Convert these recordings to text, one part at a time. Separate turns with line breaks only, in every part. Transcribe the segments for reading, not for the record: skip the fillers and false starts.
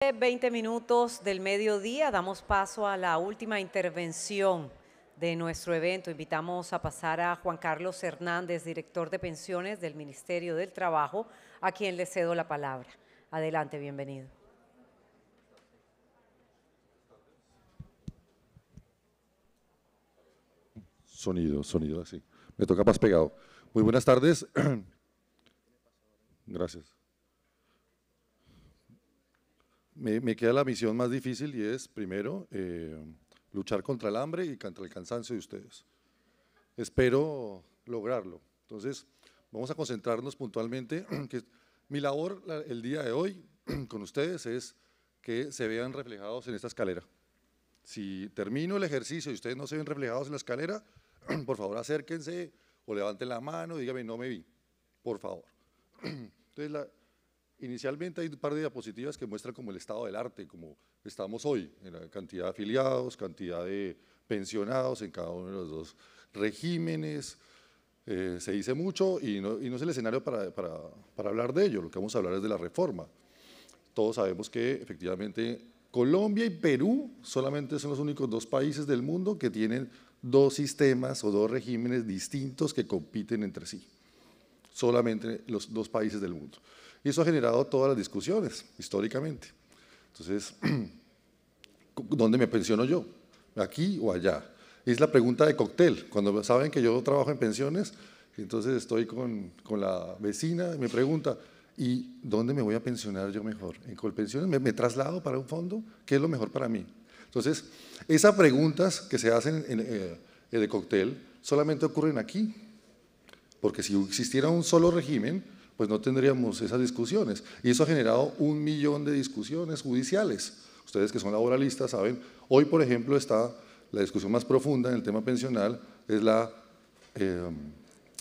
20 minutos del mediodía, damos paso a la última intervención de nuestro evento. Invitamos a pasar a Juan Carlos Hernández, director de pensiones del Ministerio del Trabajo, a quien le cedo la palabra. Adelante, bienvenido.
Sonido, así. Me toca más pegado. Muy buenas tardes. Gracias. Me queda la misión más difícil y es, primero, luchar contra el hambre y contra el cansancio de ustedes. Espero lograrlo. Entonces, vamos a concentrarnos puntualmente, que mi labor el día de hoy con ustedes es que se vean reflejados en esta escalera. Si termino el ejercicio y ustedes no se ven reflejados en la escalera, por favor acérquense o levanten la mano y díganme no me vi, por favor. Entonces, inicialmente hay un par de diapositivas que muestran como el estado del arte, como estamos hoy, en la cantidad de afiliados, cantidad de pensionados en cada uno de los dos regímenes. Se dice mucho y no es el escenario para hablar de ello, lo que vamos a hablar es de la reforma. Todos sabemos que efectivamente Colombia y Perú solamente son los únicos dos países del mundo que tienen dos sistemas o dos regímenes distintos que compiten entre sí. Solamente los dos países del mundo. Y eso ha generado todas las discusiones, históricamente. Entonces, ¿dónde me pensiono yo? ¿Aquí o allá? Y es la pregunta de cóctel. Cuando saben que yo trabajo en pensiones, entonces estoy con la vecina y me pregunta, ¿y dónde me voy a pensionar yo mejor? ¿En Colpensiones? ¿Me traslado para un fondo? ¿Qué es lo mejor para mí? Entonces, esas preguntas que se hacen de cóctel solamente ocurren aquí, porque si existiera un solo régimen, pues no tendríamos esas discusiones. Y eso ha generado 1 millón de discusiones judiciales. Ustedes que son laboralistas saben, hoy por ejemplo está la discusión más profunda en el tema pensional, es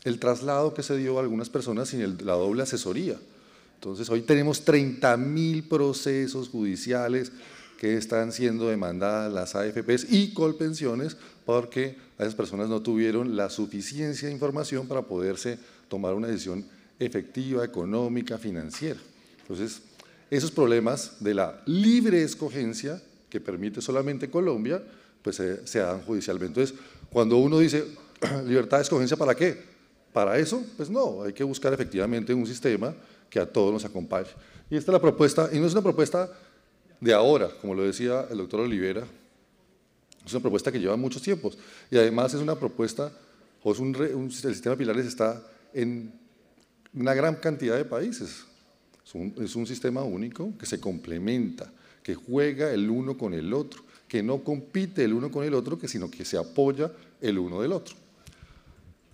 el traslado que se dio a algunas personas sin la doble asesoría. Entonces hoy tenemos 30.000 procesos judiciales que están siendo demandadas las AFPs y Colpensiones porque a esas personas no tuvieron la suficiencia de información para poderse tomar una decisión efectiva, económica, financiera. Entonces, esos problemas de la libre escogencia que permite solamente Colombia, pues se dan judicialmente. Entonces, cuando uno dice, ¿libertad de escogencia para qué? ¿Para eso? Pues no, hay que buscar efectivamente un sistema que a todos nos acompañe. Y esta es la propuesta, y no es una propuesta de ahora, como lo decía el doctor Olivera, es una propuesta que lleva muchos tiempos, y además es una propuesta, o es el sistema de pilares está en una gran cantidad de países. Es un sistema único que se complementa, que juega el uno con el otro, que no compite el uno con el otro, sino que se apoya el uno del otro.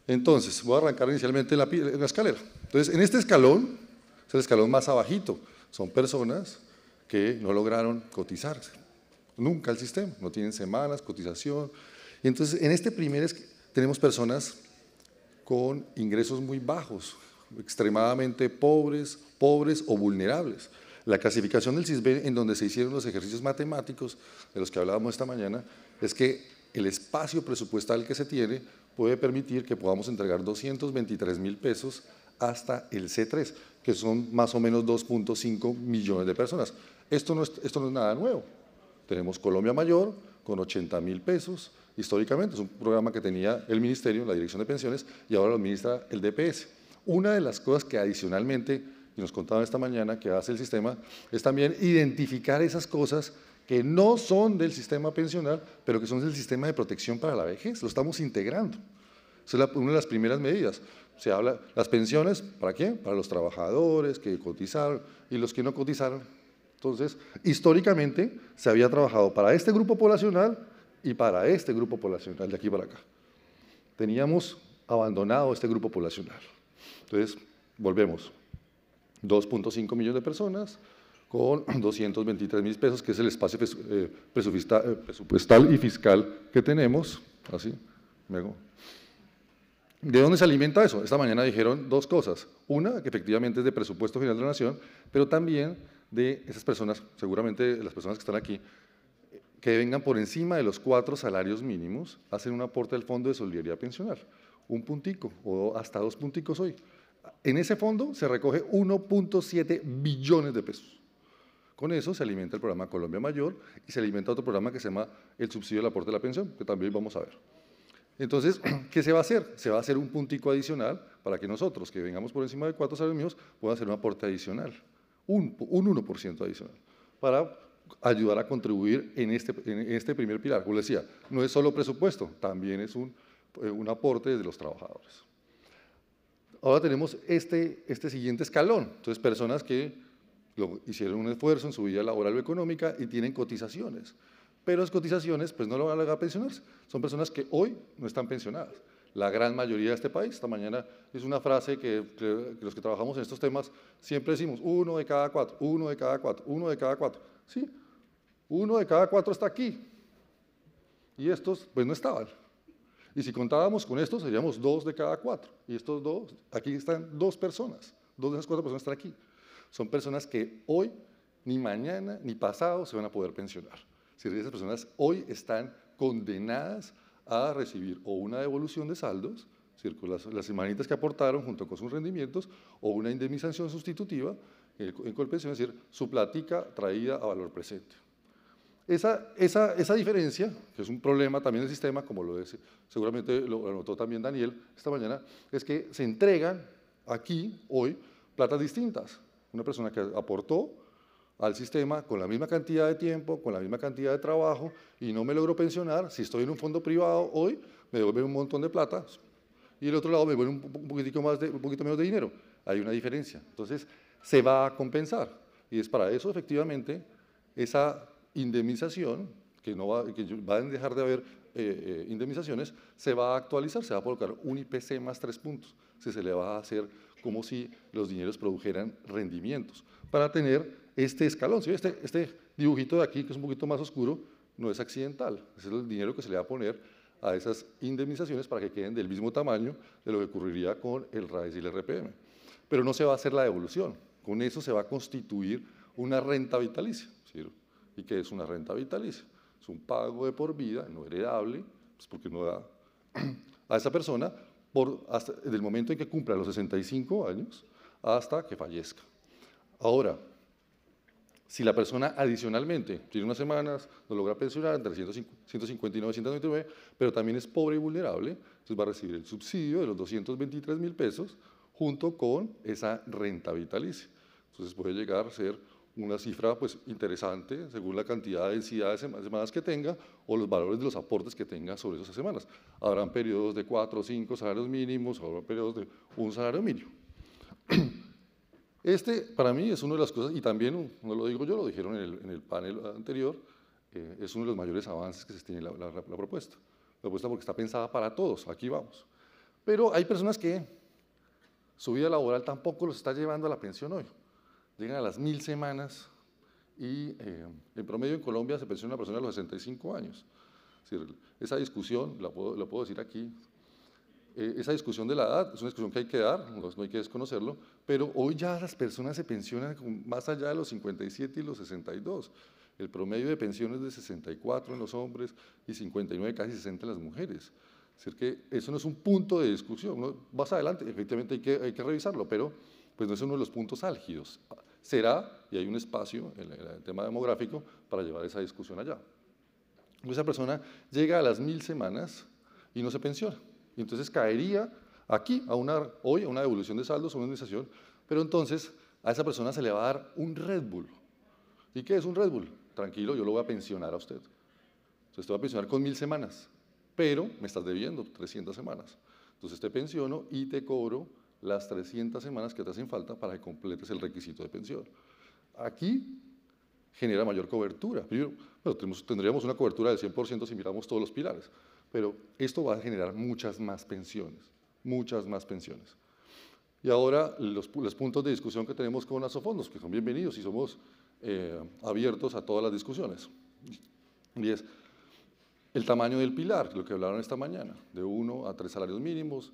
Entonces, voy a arrancar inicialmente en la escalera. Entonces, en este escalón, es el escalón más abajito, son personas que no lograron cotizarse, nunca al sistema, no tienen semanas, cotización. Y entonces, en este tenemos personas con ingresos muy bajos, extremadamente pobres o vulnerables. La clasificación del CISBEN, en donde se hicieron los ejercicios matemáticos de los que hablábamos esta mañana, es que el espacio presupuestal que se tiene puede permitir que podamos entregar 223.000 pesos hasta el C3, que son más o menos 2.5 millones de personas. Esto no es nada nuevo. Tenemos Colombia Mayor con 80.000 pesos, históricamente, es un programa que tenía el Ministerio, la Dirección de Pensiones, y ahora lo administra el DPS. Una de las cosas que adicionalmente, y nos contaban esta mañana, que hace el sistema, es también identificar esas cosas que no son del sistema pensional, pero que son del sistema de protección para la vejez, lo estamos integrando. Esa es una de las primeras medidas. Se habla, las pensiones, ¿para qué? Para los trabajadores que cotizaron y los que no cotizaron. Entonces, históricamente se había trabajado para este grupo poblacional y para este grupo poblacional, de aquí para acá. Teníamos abandonado este grupo poblacional. Entonces, volvemos. 2.5 millones de personas con 223.000 pesos, que es el espacio presupuestal y fiscal que tenemos. Así, luego. ¿De dónde se alimenta eso? Esta mañana dijeron dos cosas. Una, que efectivamente es de presupuesto general de la Nación, pero también de esas personas, seguramente las personas que están aquí, que vengan por encima de los 4 salarios mínimos, hacen un aporte al Fondo de Solidaridad Pensional. Un puntico o hasta 2 punticos hoy. En ese fondo se recoge 1.7 billones de pesos. Con eso se alimenta el programa Colombia Mayor y se alimenta otro programa que se llama el subsidio del aporte de la pensión, que también vamos a ver. Entonces, ¿qué se va a hacer? Se va a hacer un puntico adicional para que nosotros, que vengamos por encima de 4 salarios mínimos, puedan hacer un aporte adicional, un 1% adicional, para ayudar a contribuir en este primer pilar. Como les decía, no es solo presupuesto, también es un aporte de los trabajadores. Ahora tenemos este siguiente escalón. Entonces, personas que hicieron un esfuerzo en su vida laboral o económica y tienen cotizaciones. Pero las cotizaciones pues no lo van a lograr pensionarse. Son personas que hoy no están pensionadas. La gran mayoría de este país, esta mañana es una frase que los que trabajamos en estos temas siempre decimos, 1 de cada 4, 1 de cada 4, 1 de cada 4. Sí, 1 de cada 4 está aquí. Y estos pues no estaban. Y si contábamos con estos, seríamos 2 de cada 4. Y estos 2, aquí están 2 personas. 2 de esas 4 personas están aquí. Son personas que hoy, ni mañana, ni pasado se van a poder pensionar. Es decir, esas personas hoy están condenadas a recibir o una devolución de saldos, es decir, con las semanitas que aportaron junto con sus rendimientos, o una indemnización sustitutiva en Colpensión, es decir, su platica traída a valor presente. Esa diferencia, que es un problema también del sistema, como seguramente lo anotó también Daniel esta mañana, es que se entregan aquí, hoy, platas distintas. Una persona que aportó al sistema con la misma cantidad de tiempo, con la misma cantidad de trabajo, y no me logro pensionar, si estoy en un fondo privado hoy, me devuelven un montón de plata, y el otro lado me devuelven un poquito menos de dinero. Hay una diferencia. Entonces, se va a compensar. Y es para eso, efectivamente, esa indemnización, que va a dejar de haber indemnizaciones, se va a actualizar, se va a colocar un IPC más 3 puntos. Se le va a hacer como si los dineros produjeran rendimientos, para tener este escalón. ¿Sí? Este dibujito de aquí, que es un poquito más oscuro, no es accidental, es el dinero que se le va a poner a esas indemnizaciones para que queden del mismo tamaño de lo que ocurriría con el RAES y el RPM. Pero no se va a hacer la devolución, con eso se va a constituir una renta vitalicia. ¿Sí? ¿Y qué es una renta vitalicia? Es un pago de por vida, no heredable, pues porque no da a esa persona hasta el momento en que cumpla los 65 años hasta que fallezca. Ahora, si la persona adicionalmente tiene unas semanas, no logra pensionar entre 159 y 199, pero también es pobre y vulnerable, entonces va a recibir el subsidio de los 223.000 pesos junto con esa renta vitalicia. Entonces puede llegar a ser una cifra pues, interesante según la cantidad de densidad de semanas que tenga o los valores de los aportes que tenga sobre esas semanas. Habrán periodos de 4 o 5 salarios mínimos, habrá periodos de un salario mínimo. Para mí, es una de las cosas, y también, no lo digo yo, lo dijeron en el panel anterior, es uno de los mayores avances que se tiene la propuesta. La propuesta porque está pensada para todos, aquí vamos. Pero hay personas que su vida laboral tampoco los está llevando a la pensión hoy. Llegan a las 1000 semanas y en promedio en Colombia se pensiona una persona a los 65 años. Es decir, esa discusión, la puedo decir aquí, esa discusión de la edad es una discusión que hay que dar, no hay que desconocerlo, pero hoy ya las personas se pensionan más allá de los 57 y los 62. El promedio de pensiones es de 64 en los hombres y 59, casi 60 en las mujeres. Es decir, que eso no es un punto de discusión, ¿no? Más adelante, efectivamente hay que revisarlo, pero pues no es uno de los puntos álgidos. Será, y hay un espacio en el tema demográfico para llevar esa discusión allá. Esa persona llega a las 1000 semanas y no se pensiona. Y entonces caería aquí hoy a una devolución de saldos, a una indemnización, pero entonces a esa persona se le va a dar un Red Bull. ¿Y qué es un Red Bull? Tranquilo, yo lo voy a pensionar a usted. Entonces te voy a pensionar con 1000 semanas, pero me estás debiendo 300 semanas. Entonces te pensiono y te cobro las 300 semanas que te hacen falta para que completes el requisito de pensión. Aquí genera mayor cobertura. Primero, bueno, tendríamos una cobertura del 100% si miramos todos los pilares, pero esto va a generar muchas más pensiones, muchas más pensiones. Y ahora los puntos de discusión que tenemos con Asofondos, que son bienvenidos y somos abiertos a todas las discusiones. Y es el tamaño del pilar, lo que hablaron esta mañana, de 1 a 3 salarios mínimos.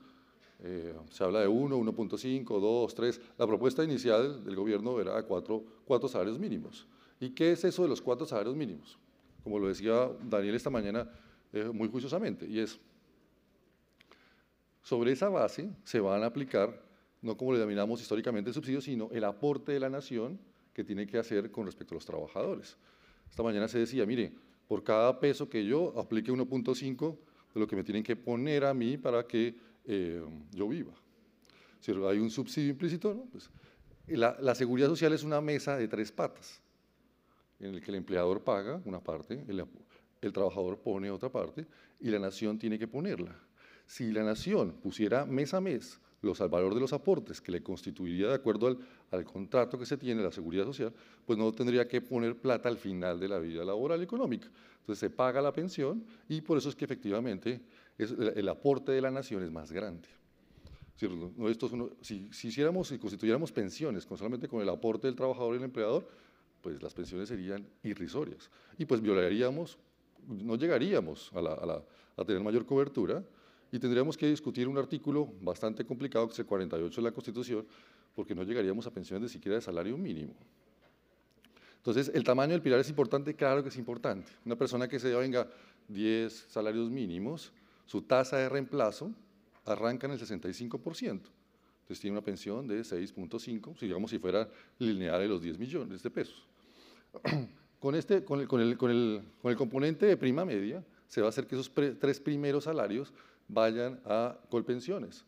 Se habla de 1, 1.5, 2, 3. La propuesta inicial del gobierno era 4 salarios mínimos. ¿Y qué es eso de los 4 salarios mínimos? Como lo decía Daniel esta mañana muy juiciosamente, y es, sobre esa base se van a aplicar, no como le denominamos históricamente el subsidio, sino el aporte de la nación que tiene que hacer con respecto a los trabajadores. Esta mañana se decía, mire, por cada peso que yo aplique 1.5 de lo que me tienen que poner a mí para que yo viva. Si hay un subsidio implícito, ¿no? Pues, la seguridad social es una mesa de 3 patas, en el que el empleador paga una parte, el trabajador pone otra parte y la nación tiene que ponerla. Si la nación pusiera mes a mes al valor de los aportes que le constituiría de acuerdo al contrato que se tiene, la seguridad social, pues no tendría que poner plata al final de la vida laboral y económica. Entonces se paga la pensión y por eso es que efectivamente el aporte de la nación es más grande. Si constituyéramos pensiones solamente con el aporte del trabajador y el empleador, pues las pensiones serían irrisorias y pues no llegaríamos a tener mayor cobertura y tendríamos que discutir un artículo bastante complicado, que es el 48 de la Constitución, porque no llegaríamos a pensiones de siquiera de salario mínimo. Entonces, ¿el tamaño del pilar es importante? Claro que es importante. Una persona que se devenga 10 salarios mínimos, su tasa de reemplazo arranca en el 65%. Entonces tiene una pensión de 6.5, digamos si fuera lineal de los 10 millones de pesos. Con el componente de prima media, se va a hacer que esos 3 primeros salarios vayan a Colpensiones.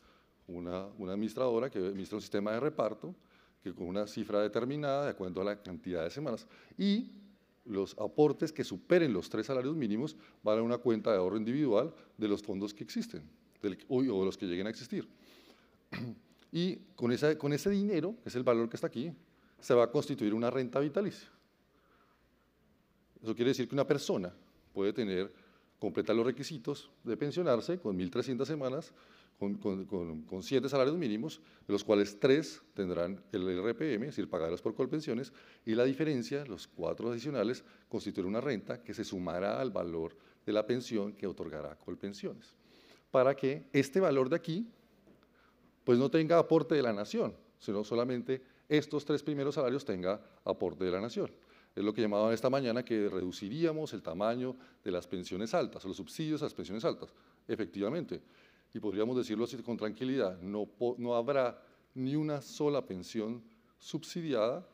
Una administradora que administra un sistema de reparto, que con una cifra determinada, de acuerdo a la cantidad de semanas, y los aportes que superen los 3 salarios mínimos van a una cuenta de ahorro individual de los fondos que existen, o de los que lleguen a existir. Y con ese dinero, que es el valor que está aquí, se va a constituir una renta vitalicia. Eso quiere decir que una persona puede completar los requisitos de pensionarse con 1.300 semanas, con 7 salarios mínimos, de los cuales 3 tendrán el RPM, es decir, pagados por Colpensiones, y la diferencia, los 4 adicionales, constituirá una renta que se sumará al valor de la pensión que otorgará Colpensiones, para que este valor de aquí pues no tenga aporte de la nación, sino solamente estos 3 primeros salarios tenga aporte de la nación. Es lo que llamaban esta mañana que reduciríamos el tamaño de las pensiones altas, o los subsidios a las pensiones altas. Efectivamente, y podríamos decirlo así con tranquilidad, no habrá ni una sola pensión subsidiada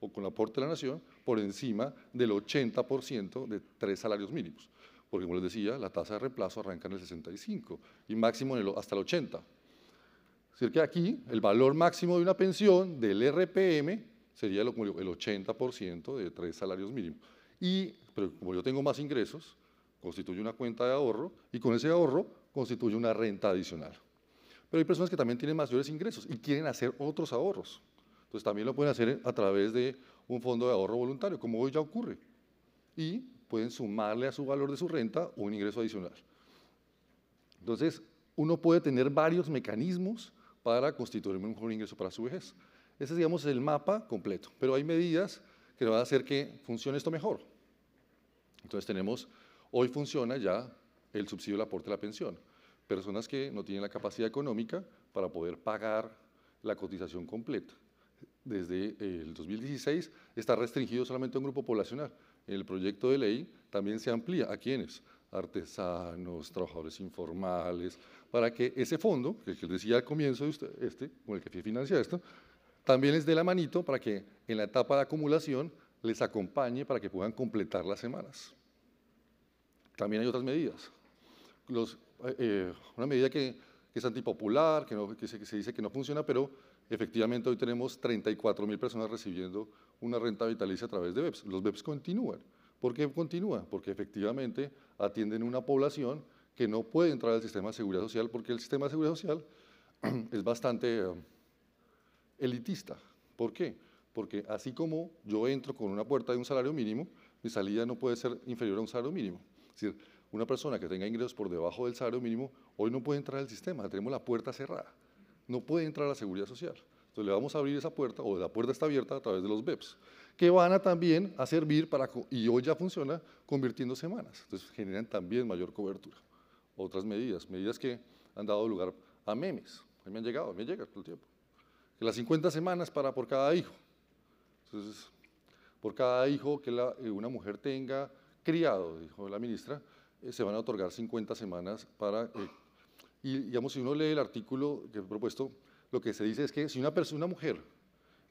o con aporte de la nación por encima del 80% de 3 salarios mínimos. Porque, como les decía, la tasa de reemplazo arranca en el 65 y máximo hasta el 80. Es decir, que aquí el valor máximo de una pensión del RPM sería el 80% de 3 salarios mínimos. Pero como yo tengo más ingresos, constituye una cuenta de ahorro y con ese ahorro constituye una renta adicional. Pero hay personas que también tienen mayores ingresos y quieren hacer otros ahorros. Entonces también lo pueden hacer a través de un fondo de ahorro voluntario, como hoy ya ocurre. Y pueden sumarle a su valor de su renta un ingreso adicional. Entonces, uno puede tener varios mecanismos para constituir un mejor ingreso para su vejez. Ese, digamos, es el mapa completo, pero hay medidas que van a hacer que funcione esto mejor. Entonces hoy funciona ya el subsidio del aporte a la pensión. Personas que no tienen la capacidad económica para poder pagar la cotización completa. Desde el 2016 está restringido solamente a un grupo poblacional. En el proyecto de ley también se amplía a quienes, artesanos, trabajadores informales, para que ese fondo, que les decía al comienzo de usted, con el que financia esto, también les dé la manito para que en la etapa de acumulación les acompañe para que puedan completar las semanas. También hay otras medidas. Una medida que es antipopular, que se dice que no funciona, pero efectivamente hoy tenemos 34.000 personas recibiendo una renta vitalicia a través de BEPS. Los BEPS continúan. ¿Por qué continúan? Porque efectivamente atienden una población que no puede entrar al sistema de seguridad social porque el sistema de seguridad social es bastante elitista. ¿Por qué? Porque así como yo entro con una puerta de un salario mínimo, mi salida no puede ser inferior a un salario mínimo. Es decir, una persona que tenga ingresos por debajo del salario mínimo hoy no puede entrar al sistema, tenemos la puerta cerrada, no puede entrar a la seguridad social. Entonces le vamos a abrir esa puerta, o la puerta está abierta a través de los BEPS, que van también a servir y hoy ya funciona, convirtiendo semanas. Entonces generan también mayor cobertura. Otras medidas que han dado lugar a memes, a mí me llega todo el tiempo. Que las 50 semanas por cada hijo. Entonces, por cada hijo que una mujer tenga criado, dijo la ministra, se van a otorgar 50 semanas y digamos, si uno lee el artículo que he propuesto, lo que se dice es que si una mujer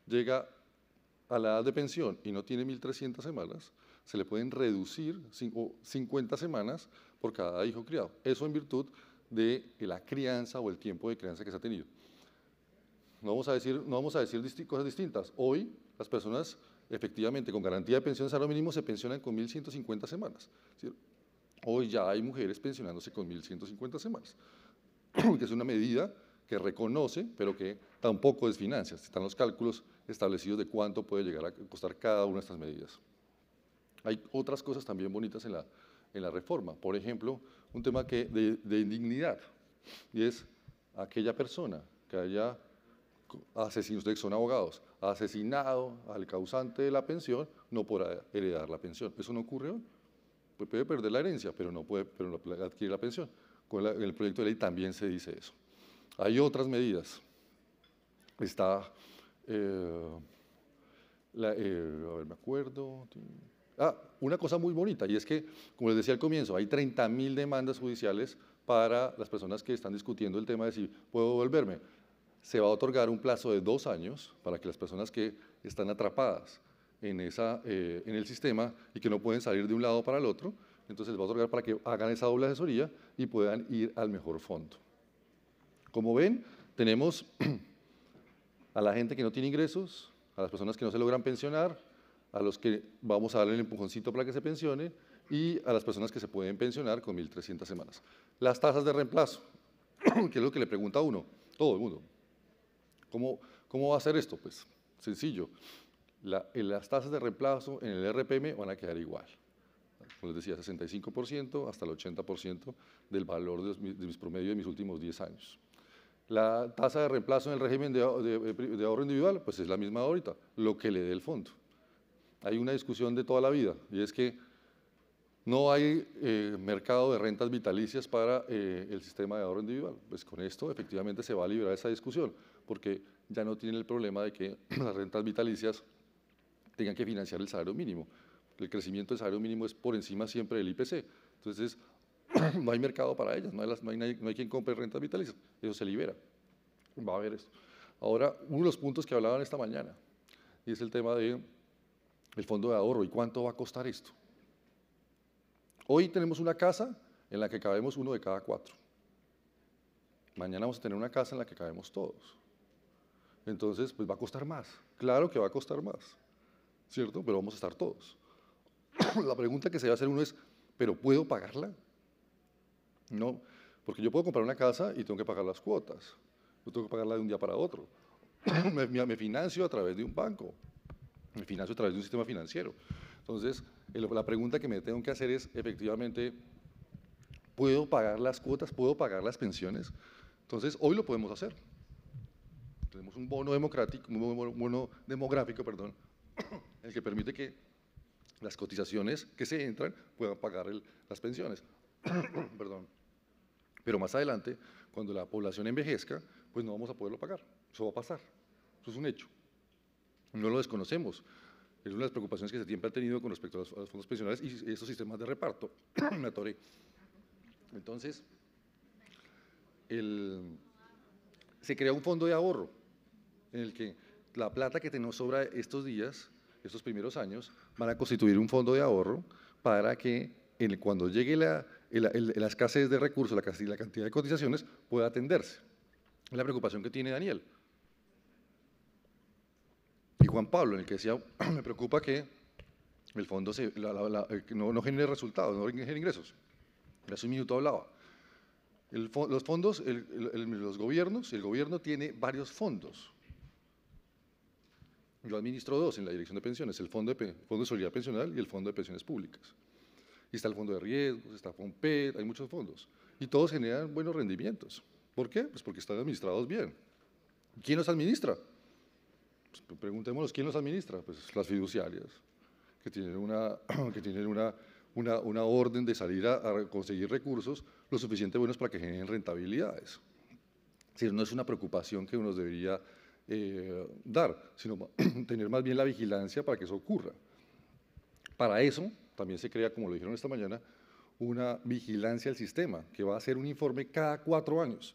llega a la edad de pensión y no tiene 1.300 semanas, se le pueden reducir 50 semanas por cada hijo criado. Eso en virtud de la crianza o el tiempo de crianza que se ha tenido. No vamos a decir cosas distintas. Hoy las personas efectivamente con garantía de pensión de salario mínimo se pensionan con 1.150 semanas. ¿Sí? Hoy ya hay mujeres pensionándose con 1.150 semanas, que es una medida que reconoce, pero que tampoco desfinancia. Están los cálculos establecidos de cuánto puede llegar a costar cada una de estas medidas. Hay otras cosas también bonitas en la reforma. Por ejemplo, un tema de indignidad, y es aquella persona que haya asesinado, ustedes son abogados, ha asesinado al causante de la pensión, no podrá heredar la pensión. Eso no ocurre hoy. Puede perder la herencia, pero no puede adquirir la pensión. Con el proyecto de ley también se dice eso. Hay otras medidas. Está, a ver, me acuerdo. Una cosa muy bonita, y es que, como les decía al comienzo, hay 30.000 demandas judiciales para las personas que están discutiendo el tema de si puedo devolverme. Se va a otorgar un plazo de 2 años para que las personas que están atrapadas en el sistema y que no pueden salir de un lado para el otro, entonces les va a otorgar para que hagan esa doble asesoría y puedan ir al mejor fondo. Como ven, tenemos a la gente que no tiene ingresos, a las personas que no se logran pensionar, a los que vamos a darle el empujoncito para que se pensionen y a las personas que se pueden pensionar con 1.300 semanas. Las tasas de reemplazo, que es lo que le pregunta a uno, todo el mundo. ¿Cómo va a ser esto? Pues sencillo. Las tasas de reemplazo en el RPM van a quedar igual. Como les decía, 65% hasta el 80% del valor de mis promedios de mis últimos 10 años. La tasa de reemplazo en el régimen de ahorro individual, pues es la misma ahorita, lo que le dé el fondo. Hay una discusión de toda la vida, y es que no hay mercado de rentas vitalicias para el sistema de ahorro individual. Pues con esto efectivamente se va a liberar esa discusión, porque ya no tienen el problema de que las rentas vitalicias tengan que financiar el salario mínimo. El crecimiento del salario mínimo es por encima siempre del IPC. Entonces, no hay mercado para ellas, no hay quien compre rentas vitalicias. Eso se libera. Va a haber esto. Ahora, uno de los puntos que hablaban esta mañana, y es el tema del fondo de ahorro y cuánto va a costar esto. Hoy tenemos una casa en la que cabemos 1 de cada 4. Mañana vamos a tener una casa en la que cabemos todos. Entonces, pues va a costar más. Claro que va a costar más, ¿cierto? Pero vamos a estar todos. La pregunta que se va a hacer uno es, ¿pero puedo pagarla? No, porque yo puedo comprar una casa y tengo que pagar las cuotas. Yo tengo que pagarla de un día para otro. Me financio a través de un banco. Me financio a través de un sistema financiero. Entonces, la pregunta que me tengo que hacer es, efectivamente, ¿puedo pagar las cuotas? ¿Puedo pagar las pensiones? Entonces, hoy lo podemos hacer. Tenemos un bono democrático, un bono demográfico, perdón, el que permite que las cotizaciones que se entran puedan pagar las pensiones. Perdón. Pero más adelante, cuando la población envejezca, pues no vamos a poderlo pagar. Eso va a pasar. Eso es un hecho. No lo desconocemos. Es una de las preocupaciones que se siempre ha tenido con respecto a los fondos pensionales y esos sistemas de reparto. Me atoré. Entonces, se crea un fondo de ahorro en el que la plata que nos sobra estos días, estos primeros años, van a constituir un fondo de ahorro para que cuando llegue la escasez de recursos, la cantidad de cotizaciones, pueda atenderse. Es la preocupación que tiene Daniel. Y Juan Pablo, en el que decía, me preocupa que el fondo no genere resultados, no genere ingresos. Hace un minuto hablaba. Los fondos, los gobiernos, el gobierno tiene varios fondos. Yo administro 2 en la Dirección de Pensiones, el Fondo de Solidaridad Pensional y el Fondo de Pensiones Públicas. Y está el Fondo de Riesgos, está FONPED, hay muchos fondos. Y todos generan buenos rendimientos. ¿Por qué? Pues porque están administrados bien. ¿Quién los administra? Pues preguntémonos, ¿quién los administra? Pues las fiduciarias, que tienen una orden de salir a conseguir recursos lo suficiente buenos para que generen rentabilidades. Es decir, no es una preocupación que uno debería dar, sino tener más bien la vigilancia para que eso ocurra. Para eso también se crea, como lo dijeron esta mañana, una vigilancia del sistema, que va a hacer un informe cada 4 años.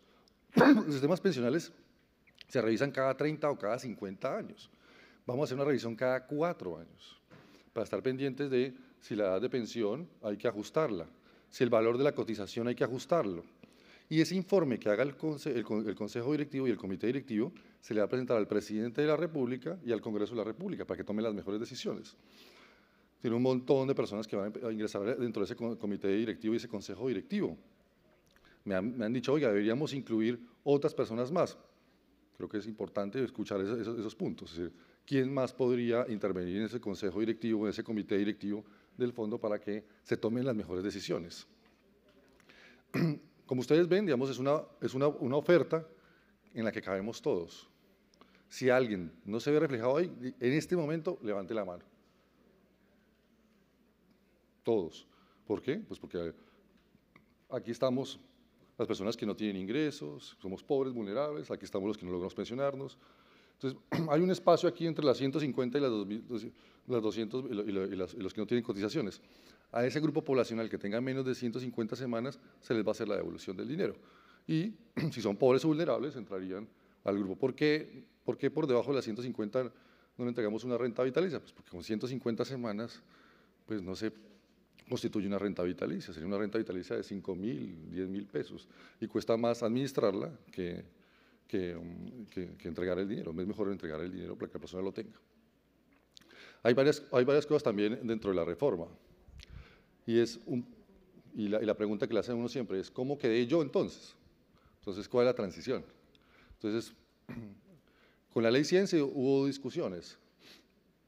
Los sistemas pensionales se revisan cada 30 o cada 50 años. Vamos a hacer una revisión cada 4 años para estar pendientes de si la edad de pensión hay que ajustarla, si el valor de la cotización hay que ajustarlo. Y ese informe que haga el Consejo Directivo y el Comité Directivo se le va a presentar al Presidente de la República y al Congreso de la República para que tome las mejores decisiones. Tiene un montón de personas que van a ingresar dentro de ese Comité Directivo y ese Consejo Directivo. Me han dicho, oiga, deberíamos incluir otras personas más. Creo que es importante escuchar esos puntos. Es decir, ¿quién más podría intervenir en ese Consejo Directivo, en ese Comité Directivo del fondo para que se tomen las mejores decisiones? Como ustedes ven, digamos, es una oferta en la que cabemos todos. Si alguien no se ve reflejado ahí, en este momento, levante la mano. Todos. ¿Por qué? Pues porque aquí estamos las personas que no tienen ingresos, somos pobres, vulnerables, aquí estamos los que no logramos pensionarnos. Entonces, hay un espacio aquí entre las 150 y las 200 y los que no tienen cotizaciones. A ese grupo poblacional que tenga menos de 150 semanas se les va a hacer la devolución del dinero. Y si son pobres o vulnerables, entrarían al grupo. ¿Por qué por debajo de las 150 no le entregamos una renta vitalicia? Pues porque con 150 semanas pues no se constituye una renta vitalicia, sería una renta vitalicia de 5.000, 10.000 pesos y cuesta más administrarla que entregar el dinero. Es mejor entregar el dinero para que la persona lo tenga. Hay varias cosas también dentro de la reforma y la pregunta que le hacen a uno siempre es ¿cómo quedé yo entonces? Entonces, ¿cuál es la transición? Entonces, con la ley 100 hubo discusiones,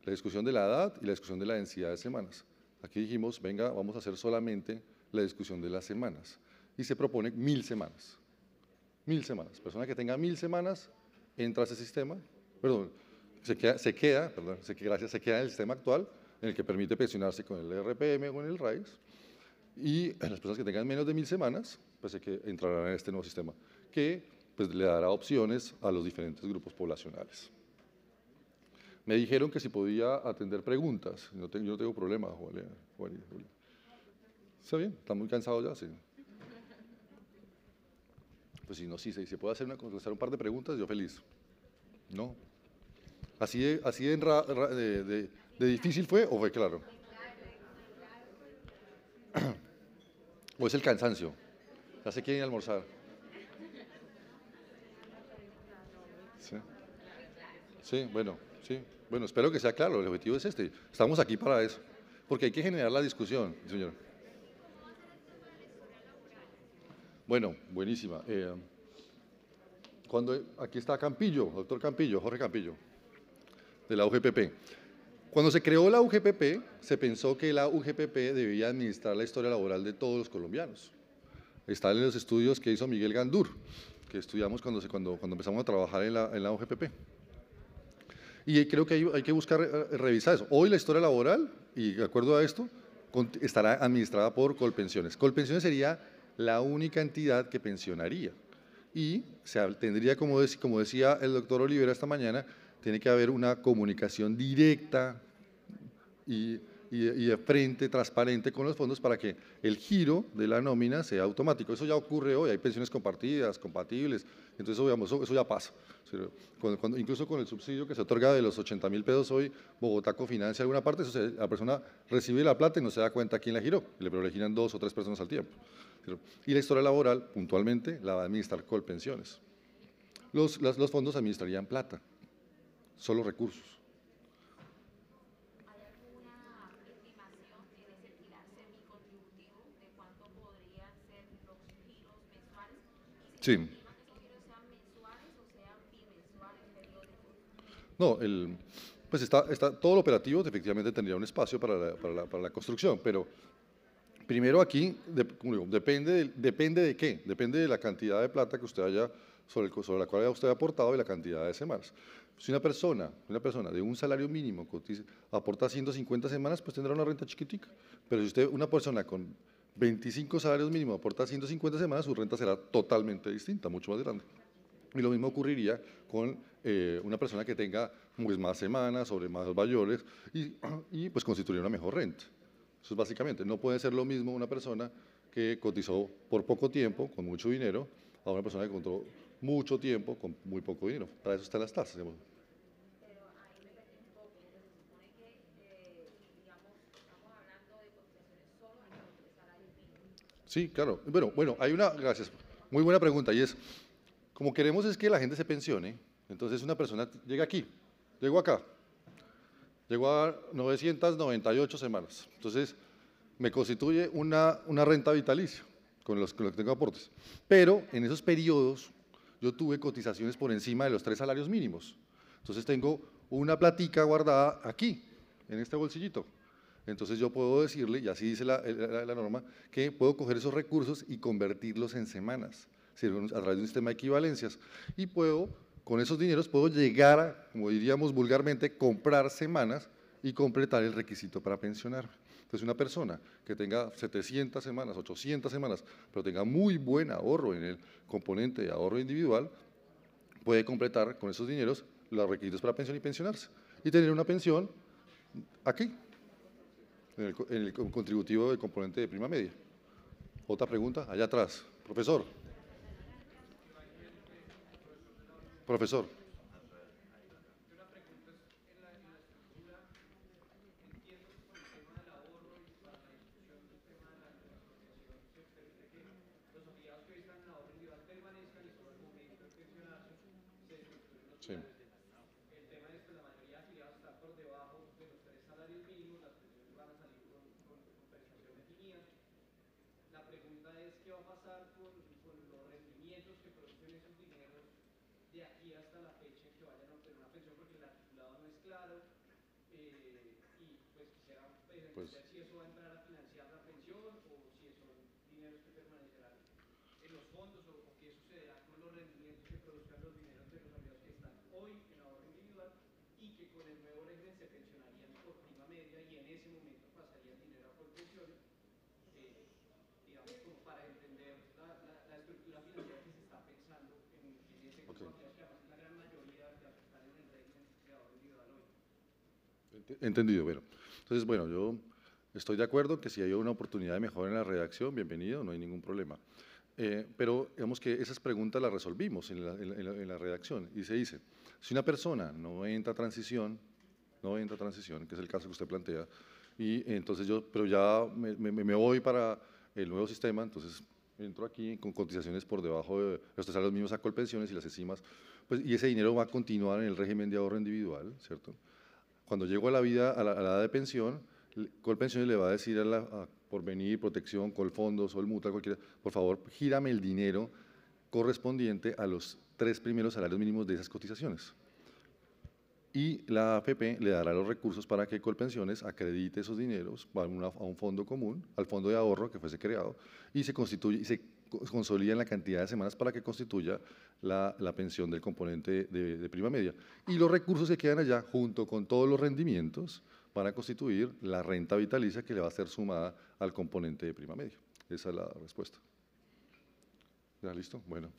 la discusión de la edad y la discusión de la densidad de semanas. Aquí dijimos, venga, vamos a hacer solamente la discusión de las semanas. Y se propone 1.000 semanas. 1.000 semanas. Persona que tenga 1.000 semanas entra a ese sistema, se queda en el sistema actual, en el que permite pensionarse con el RPM o con el RAIS. Y las personas que tengan menos de 1.000 semanas, pues entrarán en este nuevo sistema, que pues, le dará opciones a los diferentes grupos poblacionales. Me dijeron que si podía atender preguntas. Yo no tengo problema, Juan. ¿Está bien? ¿Está muy cansado ya? Sí. Pues si no, si se puede contestar un par de preguntas, yo feliz. ¿No? ¿Así de difícil fue o fue claro? ¿O es el cansancio? ¿Ya se quieren almorzar? Sí. Sí, bueno. Sí, bueno, espero que sea claro, el objetivo es este. Estamos aquí para eso, porque hay que generar la discusión, señor. Bueno, buenísima. Aquí está Campillo, doctor Campillo, Jorge Campillo, de la UGPP. Cuando se creó la UGPP, se pensó que la UGPP debía administrar la historia laboral de todos los colombianos. Está en los estudios que hizo Miguel Gandur, que estudiamos cuando empezamos a trabajar en la UGPP. Y creo que hay que buscar revisar eso. Hoy la historia laboral, y de acuerdo a esto, estará administrada por Colpensiones. Colpensiones sería la única entidad que pensionaría. Y tendría, como decía el doctor Olivera esta mañana, tiene que haber una comunicación directa y de frente, transparente con los fondos para que el giro de la nómina sea automático. Eso ya ocurre hoy, hay pensiones compartidas, compatibles, entonces eso ya pasa. Incluso con el subsidio que se otorga de los 80.000 pesos hoy, Bogotá cofinancia alguna parte, la persona recibe la plata y no se da cuenta quién la giró, pero le giran 2 o 3 personas al tiempo. Y la historia laboral, puntualmente, la va a administrar Colpensiones. Los fondos administrarían plata, solo recursos. Sí. No, pues todo lo operativo efectivamente tendría un espacio para la construcción, pero primero aquí, depende de qué, depende de la cantidad de plata que usted haya, sobre la cual haya usted aportado y la cantidad de semanas. Si una persona de un salario mínimo aporta 150 semanas, pues tendrá una renta chiquitica, pero si una persona con 25 salarios mínimos aporta 150 semanas, su renta será totalmente distinta, mucho más grande. Y lo mismo ocurriría con una persona que tenga pues, más semanas, sobre más mayores, y pues constituiría una mejor renta. Eso es básicamente, no puede ser lo mismo una persona que cotizó por poco tiempo, con mucho dinero, a una persona que cotizó mucho tiempo, con muy poco dinero. Para eso están las tasas. Sí, claro. Bueno, hay una, gracias, muy buena pregunta, y es, como queremos es que la gente se pensione, entonces una persona llega aquí, llego acá, llego a 998 semanas, entonces me constituye una renta vitalicia con los que tengo aportes. Pero en esos periodos yo tuve cotizaciones por encima de los 3 salarios mínimos, entonces tengo una platica guardada aquí, en este bolsillito. Entonces yo puedo decirle, y así dice la norma, que puedo coger esos recursos y convertirlos en semanas, a través de un sistema de equivalencias. Y puedo, con esos dineros, puedo llegar a, como diríamos vulgarmente, comprar semanas y completar el requisito para pensionarme. Entonces una persona que tenga 700 semanas, 800 semanas, pero tenga muy buen ahorro en el componente de ahorro individual, puede completar con esos dineros los requisitos para pensión y pensionarse. Y tener una pensión aquí, en el contributivo del componente de prima media. Otra pregunta, allá atrás. Profesor. Profesor. Sí. Pues, entendido, bueno. Entonces, bueno, yo estoy de acuerdo que si hay una oportunidad de mejora en la redacción, bienvenido, no hay ningún problema. Pero digamos que esas preguntas las resolvimos en la redacción y se dice, si una persona no entra a transición, que es el caso que usted plantea, y entonces pero ya me voy para el nuevo sistema, entonces entro aquí con cotizaciones por debajo de los 3 salarios mínimos a Colpensiones y las encimas, pues, y ese dinero va a continuar en el régimen de ahorro individual, ¿cierto? Cuando llego a la edad de pensión, Colpensiones le va a decir a Porvenir, Protección, Colfondo, Sol Mutual, cualquiera, por favor, gírame el dinero correspondiente a los 3 primeros salarios mínimos de esas cotizaciones. Y la AFP le dará los recursos para que Colpensiones acredite esos dineros a un fondo común, al fondo de ahorro que fuese creado, y se consolida en la cantidad de semanas para que constituya la pensión del componente de prima media. Y los recursos que quedan allá, junto con todos los rendimientos, van a constituir la renta vitalicia que le va a ser sumada al componente de prima media. Esa es la respuesta. ¿Ya listo? Bueno,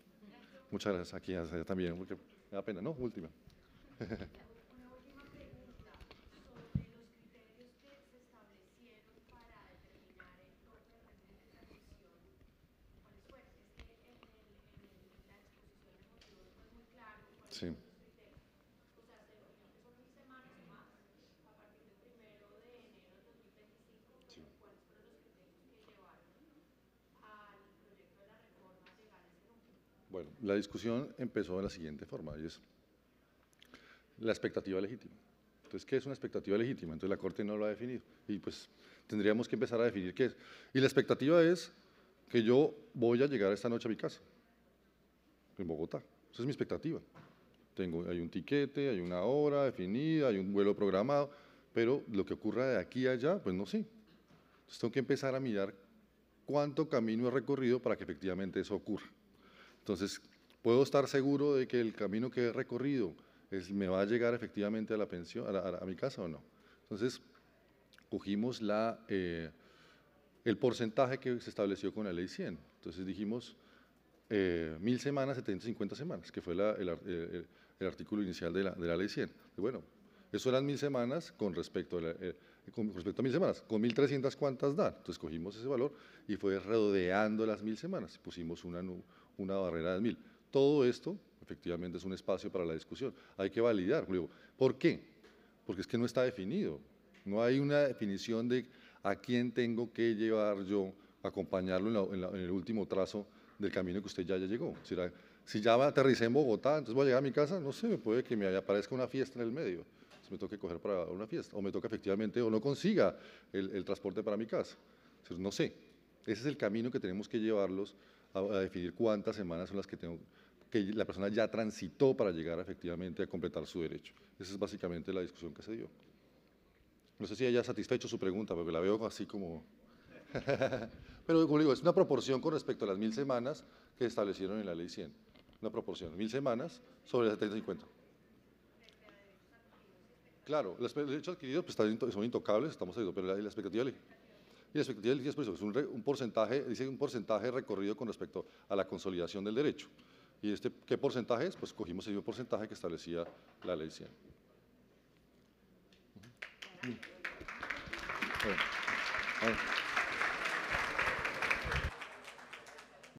muchas gracias. Aquí allá también, porque me da pena, ¿no? Última. Sí. Bueno, la discusión empezó de la siguiente forma, y es la expectativa legítima. Entonces, ¿qué es una expectativa legítima? Entonces, la Corte no lo ha definido, y pues tendríamos que empezar a definir qué es. Y la expectativa es que yo voy a llegar esta noche a mi casa, en Bogotá. Esa es mi expectativa. Hay un tiquete, hay una hora definida, hay un vuelo programado, pero lo que ocurra de aquí a allá, pues no sé. Entonces, tengo que empezar a mirar cuánto camino he recorrido para que efectivamente eso ocurra. Entonces, ¿puedo estar seguro de que el camino que he recorrido me va a llegar efectivamente a la pensión, a mi casa o no? Entonces, cogimos el porcentaje que se estableció con la ley 100. Entonces dijimos 1000 semanas, 750 semanas, que fue el artículo inicial de la ley 100. Y bueno, eso eran 1000 semanas con respecto a 1000 semanas. Con 1300, ¿cuántas dan? Entonces cogimos ese valor y fue rodeando las 1000 semanas. Pusimos una barrera de 1000. Todo esto, efectivamente, es un espacio para la discusión. Hay que validar. ¿Por qué? Porque es que no está definido. No hay una definición de a quién tengo que llevar yo acompañarlo en el último trazo del camino que usted ya llegó. Si ya aterricé en Bogotá, entonces voy a llegar a mi casa, no sé, me puede que me aparezca una fiesta en el medio, entonces me toque coger para una fiesta, o me toca efectivamente, o no consiga el transporte para mi casa. Entonces, no sé, ese es el camino que tenemos que llevarlos a definir cuántas semanas son las que la persona ya transitó para llegar efectivamente a completar su derecho. Esa es básicamente la discusión que se dio. No sé si haya satisfecho su pregunta, porque la veo así como… Pero, como digo, es una proporción con respecto a las 1000 semanas que establecieron en la Ley 100. Una proporción, 1000 semanas sobre 750. Claro, los derechos adquiridos pues, son intocables, estamos ahí, pero la expectativa de y la expectativa de es por eso, es un porcentaje, dice un porcentaje recorrido con respecto a la consolidación del derecho. ¿Y qué porcentaje es? Pues cogimos el mismo porcentaje que establecía la Ley 100. Bueno,